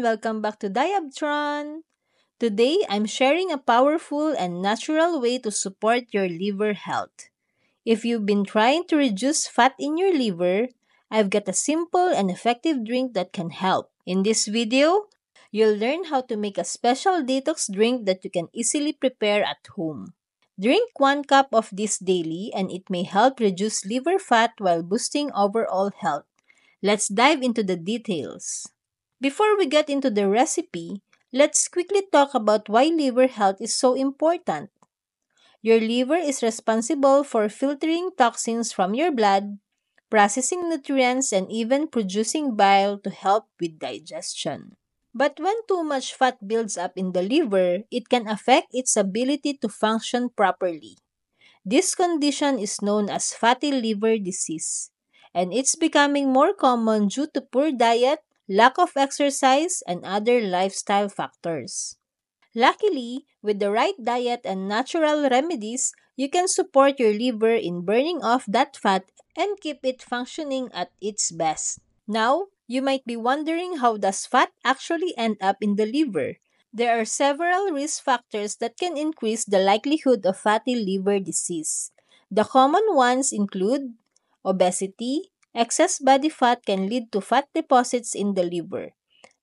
welcome back to Diabtron. Today, I'm sharing a powerful and natural way to support your liver health. If you've been trying to reduce fat in your liver, I've got a simple and effective drink that can help. In this video, you'll learn how to make a special detox drink that you can easily prepare at home. Drink 1 cup of this daily and it may help reduce liver fat while boosting overall health. Let's dive into the details. Before we get into the recipe, let's quickly talk about why liver health is so important. Your liver is responsible for filtering toxins from your blood, processing nutrients, and even producing bile to help with digestion. But when too much fat builds up in the liver, it can affect its ability to function properly. This condition is known as fatty liver disease, and it's becoming more common due to poor diet, lack of exercise, and other lifestyle factors. Luckily, with the right diet and natural remedies, you can support your liver in burning off that fat and keep it functioning at its best. Now, you might be wondering, how does fat actually end up in the liver? There are several risk factors that can increase the likelihood of fatty liver disease. The common ones include obesity. Excess body fat can lead to fat deposits in the liver.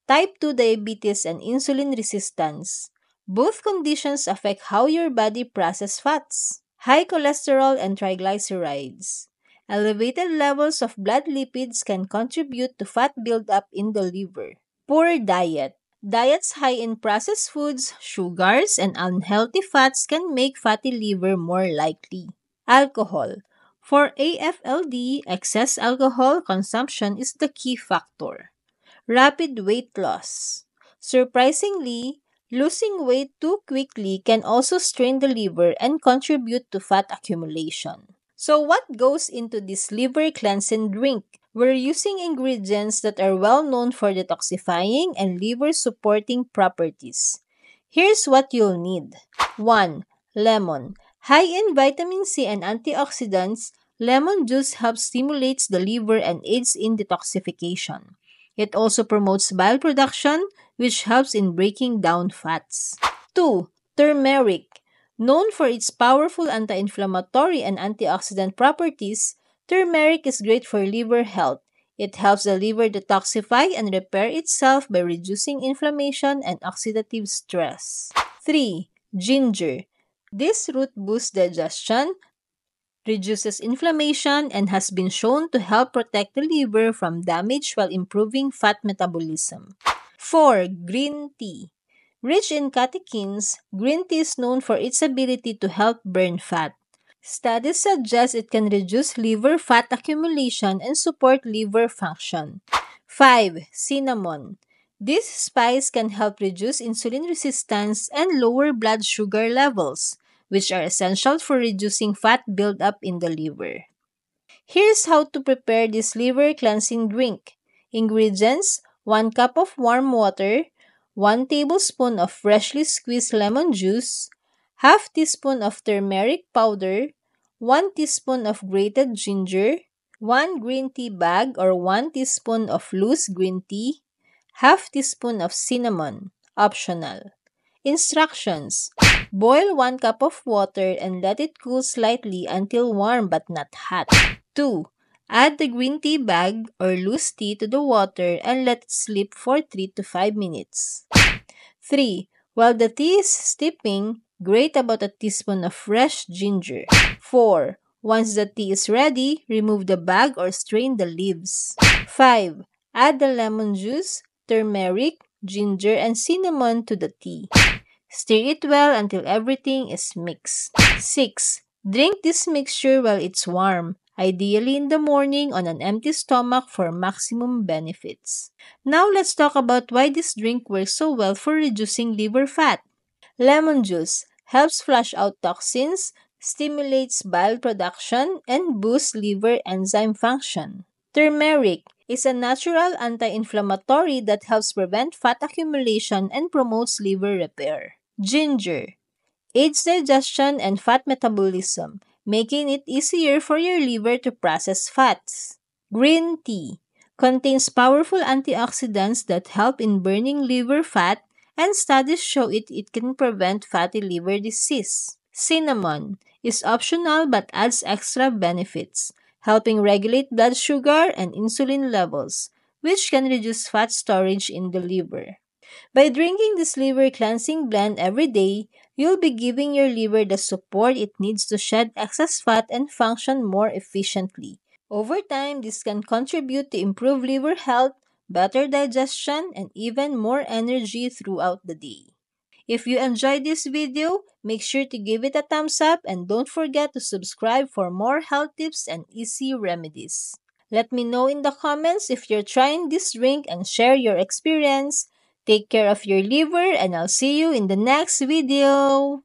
Type 2 diabetes and insulin resistance. Both conditions affect how your body processes fats. High cholesterol and triglycerides. Elevated levels of blood lipids can contribute to fat buildup in the liver. Poor diet. Diets high in processed foods, sugars, and unhealthy fats can make fatty liver more likely. Alcohol. For AFLD, excess alcohol consumption is the key factor. Rapid weight loss. Surprisingly, losing weight too quickly can also strain the liver and contribute to fat accumulation. So what goes into this liver cleansing drink? We're using ingredients that are well known for detoxifying and liver supporting properties. Here's what you'll need. 1. Lemon. High in vitamin C and antioxidants, lemon juice helps stimulate the liver and aids in detoxification. It also promotes bile production, which helps in breaking down fats. 2. Turmeric. Known for its powerful anti-inflammatory and antioxidant properties, turmeric is great for liver health. It helps the liver detoxify and repair itself by reducing inflammation and oxidative stress. 3. Ginger. This root boosts digestion, reduces inflammation, and has been shown to help protect the liver from damage while improving fat metabolism. 4. Green tea. Rich in catechins, green tea is known for its ability to help burn fat. Studies suggest it can reduce liver fat accumulation and support liver function. 5. Cinnamon. This spice can help reduce insulin resistance and lower blood sugar levels, which are essential for reducing fat buildup in the liver. Here's how to prepare this liver cleansing drink. Ingredients: 1 cup of warm water, 1 tablespoon of freshly squeezed lemon juice, half teaspoon of turmeric powder, 1 teaspoon of grated ginger, 1 green tea bag or 1 teaspoon of loose green tea, half teaspoon of cinnamon, optional. Instructions: boil 1 cup of water and let it cool slightly until warm but not hot. 2. Add the green tea bag or loose tea to the water and let it sleep for 3 to 5 minutes. 3. While the tea is steeping, grate about a teaspoon of fresh ginger. 4. Once the tea is ready, remove the bag or strain the leaves. 5. Add the lemon juice, turmeric, ginger, and cinnamon to the tea. Stir it well until everything is mixed. 6. Drink this mixture while it's warm, ideally in the morning on an empty stomach for maximum benefits. Now let's talk about why this drink works so well for reducing liver fat. Lemon juice helps flush out toxins, stimulates bile production, and boosts liver enzyme function. Turmeric is a natural anti-inflammatory that helps prevent fat accumulation and promotes liver repair. Ginger aids digestion and fat metabolism, making it easier for your liver to process fats. Green tea contains powerful antioxidants that help in burning liver fat, and studies show it can prevent fatty liver disease. Cinnamon is optional but adds extra benefits, helping regulate blood sugar and insulin levels, which can reduce fat storage in the liver. By drinking this liver cleansing blend every day, you'll be giving your liver the support it needs to shed excess fat and function more efficiently. Over time, this can contribute to improved liver health, better digestion, and even more energy throughout the day. If you enjoyed this video, make sure to give it a thumbs up and don't forget to subscribe for more health tips and easy remedies. Let me know in the comments if you're trying this drink and share your experience. Take care of your liver and I'll see you in the next video.